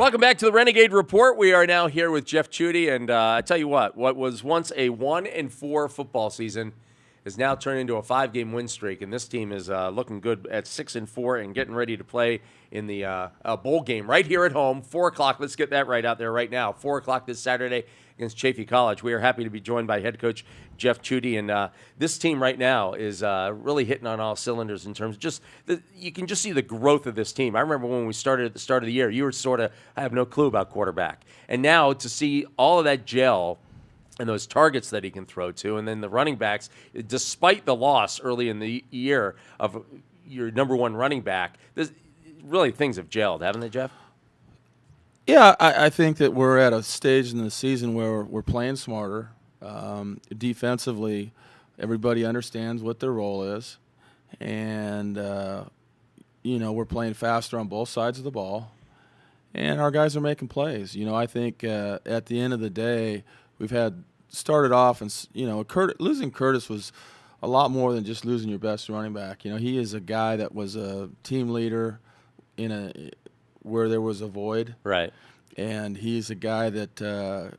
Welcome back to the Renegade Report. We are now here with Jeff Chudy, and I tell you what was once a 1-4 football season is now turned into a 5-game win streak, and this team is looking good at 6-4 and getting ready to play in the bowl game right here at home, 4 o'clock. Let's get that right out there right now. 4 o'clock this Saturday against Chaffey College. We are happy to be joined by head coach Jeff Chudy, and this team right now is really hitting on all cylinders in terms of just you can just see the growth of this team. I remember when we started at the start of the year, you were sort of, I have no clue about quarterback. And now to see all of that gel and those targets that he can throw to, and then the running backs, despite the loss early in the year of your number one running back, really things have gelled, haven't they, Jeff? Yeah, I think that we're at a stage in the season where we're playing smarter. Defensively, everybody understands what their role is. And, we're playing faster on both sides of the ball. And our guys are making plays. I think at the end of the day, we've started off and, losing Curtis was a lot more than just losing your best running back. He is a guy that was a team leader where there was a void. Right. And he's a guy that,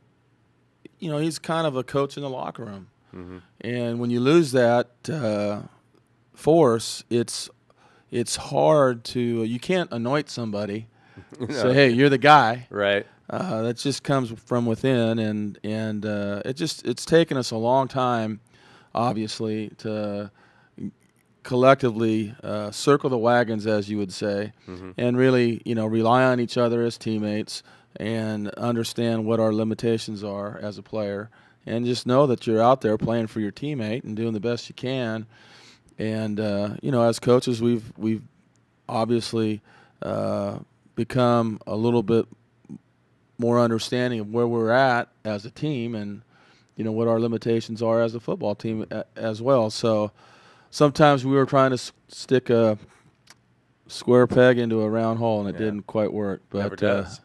he's kind of a coach in the locker room. Mm-hmm. And when you lose that force, it's hard to you can't anoint somebody, say, hey, you're the guy. Right. That just comes from within, and it's taken us a long time, obviously, to collectively circle the wagons, as you would say, mm-hmm. and really, rely on each other as teammates and understand what our limitations are as a player, and just know that you're out there playing for your teammate and doing the best you can. And as coaches, we've obviously become a little bit more understanding of where we're at as a team, and what our limitations are as a football team as well. So sometimes we were trying to stick a square peg into a round hole, and it didn't quite work. But never does.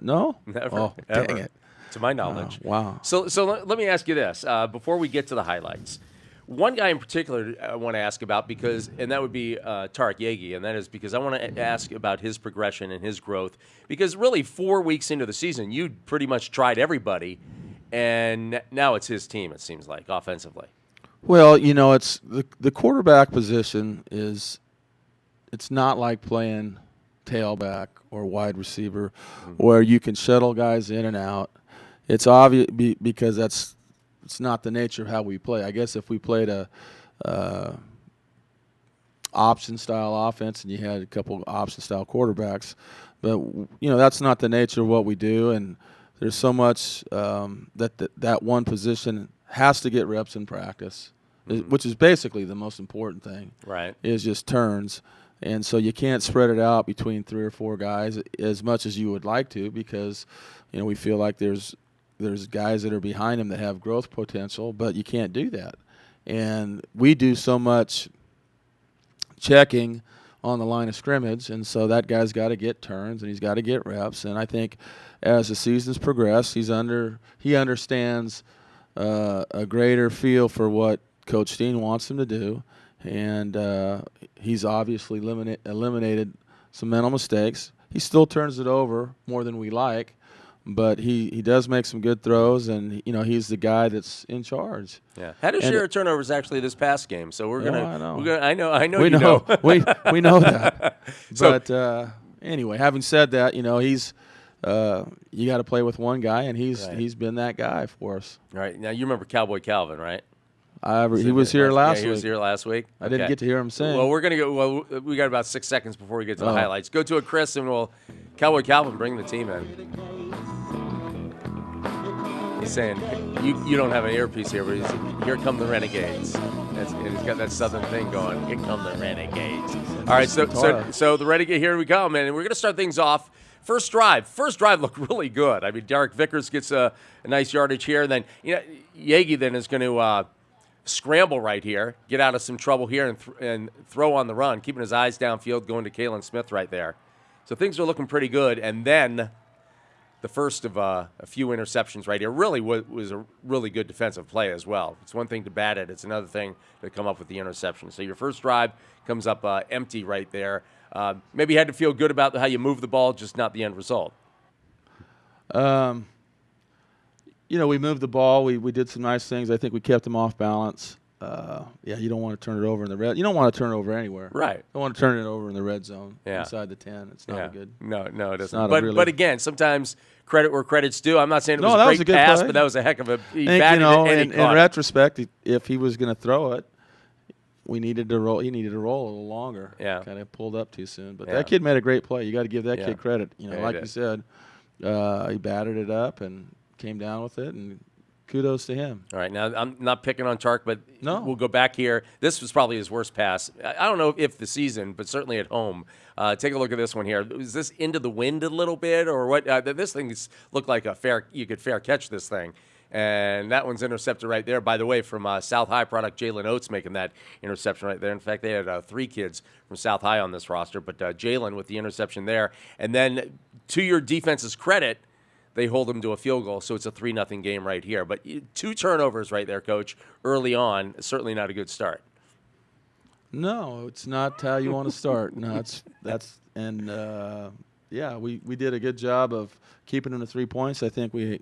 No? Never. Oh, ever. dang it. To my knowledge. Wow. So let me ask you this before we get to the highlights. One guy in particular I want to ask about and that would be Tarek Yagi, and that is because I want to ask about his progression and his growth, because really 4 weeks into the season, you pretty much tried everybody, and now it's his team, it seems like, offensively. Well, it's the quarterback position it's not like playing tailback or wide receiver, mm-hmm. where you can shuttle guys in and out. It's obvious because it's not the nature of how we play. I guess if we played a option-style offense and you had a couple option-style quarterbacks, but that's not the nature of what we do. And there's so much that one position has to get reps in practice, mm-hmm. which is basically the most important thing. Right, is just turns. And so you can't spread it out between 3 or 4 guys as much as you would like to, because we feel like there's guys that are behind him that have growth potential, but you can't do that. And we do so much checking on the line of scrimmage, and so that guy's got to get turns and he's got to get reps. And I think as the seasons progress, he understands a greater feel for what Coach Steen wants him to do, and he's obviously eliminated some mental mistakes. He still turns it over more than we like, but he does make some good throws, and he's the guy that's in charge. Yeah. Had a share of turnovers actually this past game, so we're gonna. I know. We you know. we know that. So, but anyway, having said that, he's you got to play with one guy, and he's been that guy for us. All right. Now you remember Cowboy Calvin, right? He was here last week. He was here last week. I didn't get to hear him sing. Well, we're gonna go. Well, we got about 6 seconds before we get to the highlights. Go to it, Chris, and we'll Cowboy Calvin bring the team in. He's saying you don't have an earpiece here, but he's here come the Renegades. He's got that southern thing going. Here come the Renegades. All right, so the Renegade, here we come, and we're gonna start things off. First drive looked really good. I mean, Derek Vickers gets a nice yardage here, and then Yagi then is going to scramble right here, get out of some trouble here, and throw on the run, keeping his eyes downfield, going to Kalen Smith right there. So things are looking pretty good. And then the first of a few interceptions right here really was a really good defensive play as well. It's one thing to bat it. It's another thing to come up with the interception. So your first drive comes up empty right there. Maybe you had to feel good about how you moved the ball, just not the end result. We moved the ball. We did some nice things. I think we kept them off balance. You don't want to turn it over in the red. You don't want to turn it over anywhere. Right. You don't want to turn it over in the red zone Yeah. inside the 10. It's not a good. No, it it's doesn't. not But again, sometimes credit where credit's due. I'm not saying it was that a great was a good pass, play. but that was a heck of a he I think, batted it and he in caught it. retrospect, if he was going to throw it, we needed to roll. He needed to roll a little longer. Yeah. Kind of pulled up too soon. But Yeah. that kid made a great play. You got to give that kid credit. Yeah, like you said, he batted it up and came down with it, and kudos to him. All right, now I'm not picking on Tark, but No. we'll go back here. This was probably his worst pass. I don't know if the season, but certainly at home. Take a look at this one here. Was this into the wind a little bit, or what? This thing looked like you could fair catch this thing. And that one's intercepted right there. By the way, from South High product, Jalen Oates making that interception right there. In fact, they had 3 kids from South High on this roster, but Jalen with the interception there. And then to your defense's credit, they hold them to a field goal, so it's a 3-0 game right here. But 2 turnovers right there, Coach, early on. Certainly not a good start. No, it's not how you want to start. No, we did a good job of keeping them to 3 points. I think we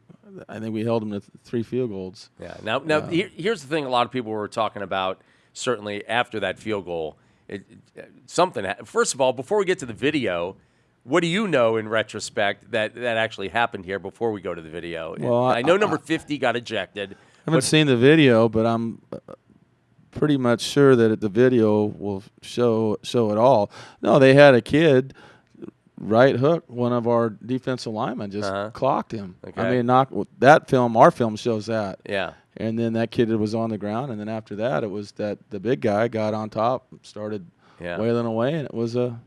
held them to 3 field goals. Yeah. Now here's the thing. A lot of people were talking about. Certainly after that field goal, First of all, before we get to the video, what do you know in retrospect that actually happened here? Before we go to the video, well, I know number 50 got ejected. I haven't seen the video, but I'm pretty much sure that the video will show it all. No, they had a kid right hook. One of our defensive linemen just clocked him. Okay. I mean, our film shows that. Yeah. And then that kid was on the ground, and then after that, it was that the big guy got on top, started wailing away, and it was a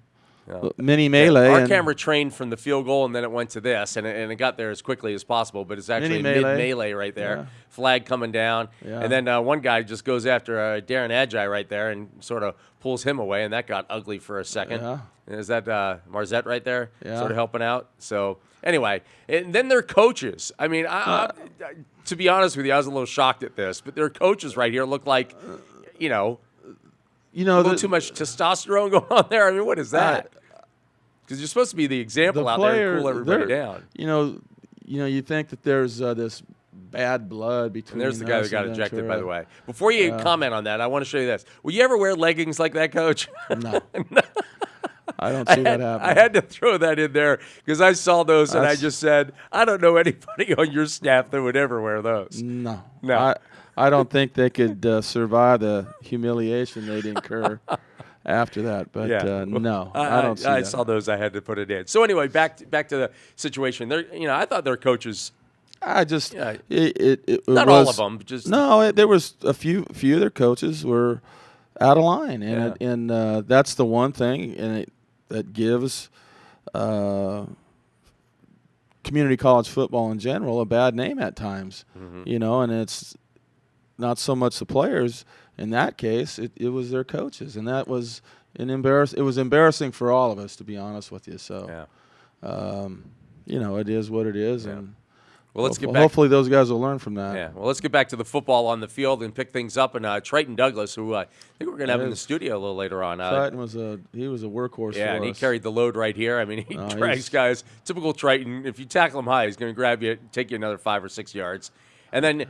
mini melee. Our camera trained from the field goal, and then it went to this, and it got there as quickly as possible. But it's actually mid-melee right there. Yeah. Flag coming down. Yeah. And then one guy just goes after Darren Agi right there and sort of pulls him away, and that got ugly for a second. Yeah. Is that Marzette right there sort of helping out? So anyway, and then their coaches. I mean, to be honest with you, I was a little shocked at this, but their coaches right here look like, a little too much testosterone going on there. I mean, what is that? Because you're supposed to be the example out there and cool everybody down. You think that there's this bad blood between. And there's the guy that got ejected, by the way. Before you comment on that, I want to show you this. Will you ever wear leggings like that, Coach? No. I don't see that happening. I had to throw that in there because I saw those and I just said, I don't know anybody on your staff that would ever wear those. No. I don't think they could survive the humiliation they'd incur after that. But no, I don't see that. I saw those. I had to put it in. So anyway, back to the situation. I thought their coaches. Not all of them. There was a few of their coaches were out of line, and that's the one thing, and that gives community college football in general a bad name at times. Mm-hmm. And it's not so much the players. In that case, it was their coaches, and that was it was embarrassing for all of us, to be honest with you. So, it is what it is, and. Well, let's get back. Hopefully, those guys will learn from that. Yeah. Well, let's get back to the football on the field and pick things up. And Triton Douglas, who I think we're going to have in the studio a little later on. Triton was a workhorse. Yeah, for and he us. carried the load right here. I mean, he drags guys. Typical Triton. If you tackle him high, he's going to grab you, take you another 5 or 6 yards, and then.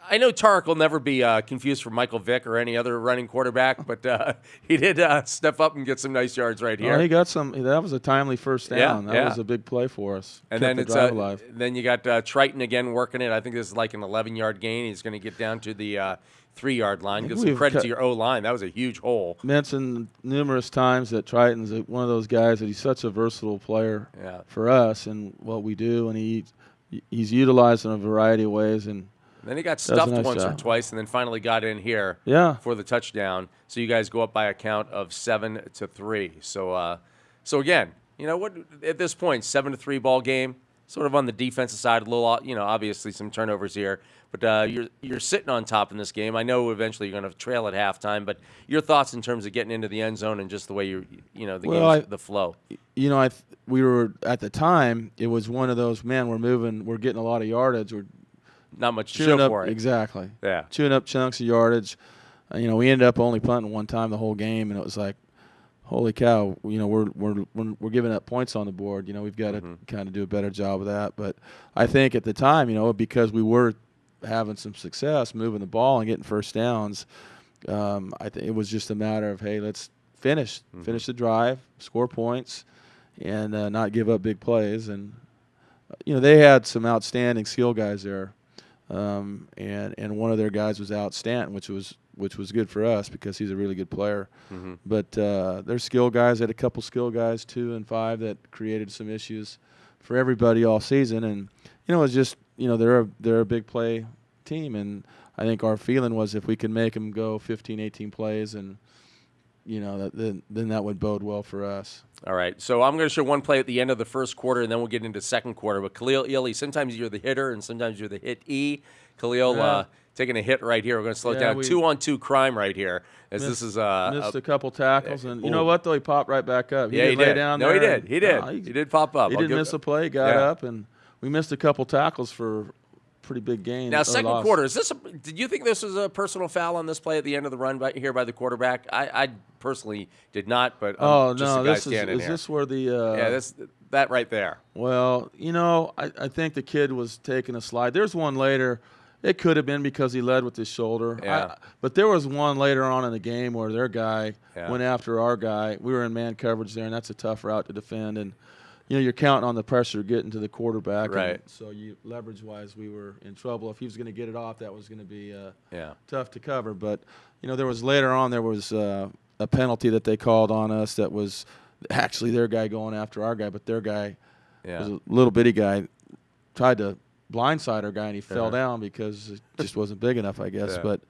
I know Tarek will never be confused for Michael Vick or any other running quarterback, but he did step up and get some nice yards right here. He got some. That was a timely first down. That was a big play for us. And kept then then you got Triton again working it. I think this is like an 11-yard gain. He's going to get down to the 3-yard line. Give some credit to your O-line. That was a huge hole. Mentioned numerous times that Triton's one of those guys that he's such a versatile player for us and what we do, and he's utilized in a variety of ways and. Then he got stuffed once or twice, and then finally got in here for the touchdown. So you guys go up by a count of 7-3. So again, what at this point, 7-3 ball game, sort of on the defensive side, a little, obviously some turnovers here, but you're sitting on top in this game. I know eventually you're going to trail at halftime, but your thoughts in terms of getting into the end zone and just the way the flow. We were at the time. It was one of those, man. We're getting a lot of yardage. We're not much to show for it. Exactly. Yeah. Chewing up chunks of yardage. We ended up only punting one time the whole game, and it was like, holy cow, we're giving up points on the board. We've got to kind of do a better job of that. But I think at the time, because we were having some success moving the ball and getting first downs, I think it was just a matter of, hey, let's finish the drive, score points, and not give up big plays. And they had some outstanding skill guys there, and one of their guys was out, Stanton, which was good for us because he's a really good player. But their skill guys had a couple skill guys, 2 and 5, that created some issues for everybody all season. And it was just they're a big play team, and I think our feeling was if we could make them go 15, 18 plays, and then that would bode well for us. All right, so I'm going to show one play at the end of the first quarter, and then we'll get into second quarter. But Khalil Ely, sometimes you're the hitter, and sometimes you're the hit-E. Khalil taking a hit right here. We're going to slow it down. 2-on-2 crime right here. This is missed a couple tackles, and you know what, though? He popped right back up. He did. Lay down no, there. He did. He did pop up. He didn't miss a play, got up, and we missed a couple tackles for pretty big gain. Now, second quarter, did you think this was a personal foul on this play at the end of the run by the quarterback? I personally did not, but I'm just a guy standing here. Is this where the that right there? Well, I think the kid was taking a slide. There's one later. It could have been because he led with his shoulder. But there was one later on in the game where their guy went after our guy. We were in man coverage there, and that's a tough route to defend. And you're counting on the pressure getting to the quarterback. Right. So leverage-wise, we were in trouble. If he was going to get it off, that was going to be tough to cover. But, there was later on a penalty that they called on us that was actually their guy going after our guy, but their guy was a little bitty guy, tried to blindside our guy, and he fell down because it just wasn't big enough, I guess. But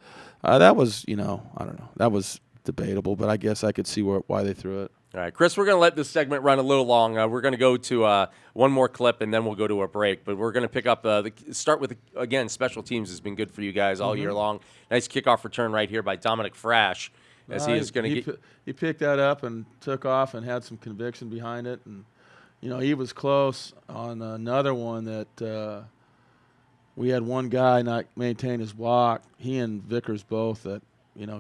that was, I don't know. That was debatable, but I guess I could see why they threw it. All right, Chris, we're going to let this segment run a little long. We're going to go to one more clip, and then we'll go to a break. But we're going to pick up start with, again, special teams has been good for you guys all year long. Nice kickoff return right here by Dominic Frash. As he is going to get. He picked that up and took off and had some conviction behind it. And, he was close on another one that we had one guy not maintain his block. He and Vickers both that,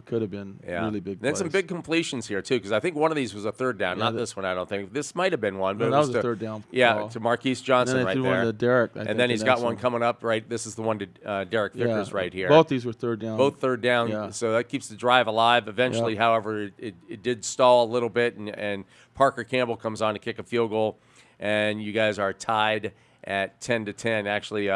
could have been really big plays. Then some big completions here, too, because I think one of these was a third down. Not this one, I don't think. This might have been one. But that was a third down. Yeah, to Marquise Johnson right there. One to Derek. And then he's got one coming up, right? This is the one to Derek Vickers right here. Both these were third down. Both third down, so that keeps the drive alive. Eventually, however, it did stall a little bit, and Parker Campbell comes on to kick a field goal, and you guys are tied at 10-10. Actually,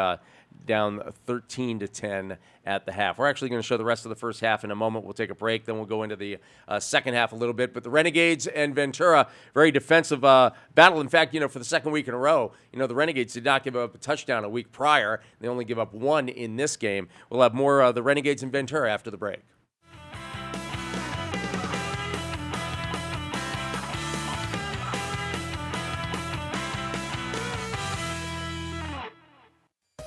down 13-10 at the half. We're actually going to show the rest of the first half in a moment. We'll take a break, then we'll go into the second half a little bit. But the Renegades and Ventura, very defensive battle. In fact, for the second week in a row, the Renegades did not give up a touchdown a week prior. They only give up one in this game. We'll have more of the Renegades and Ventura after the break.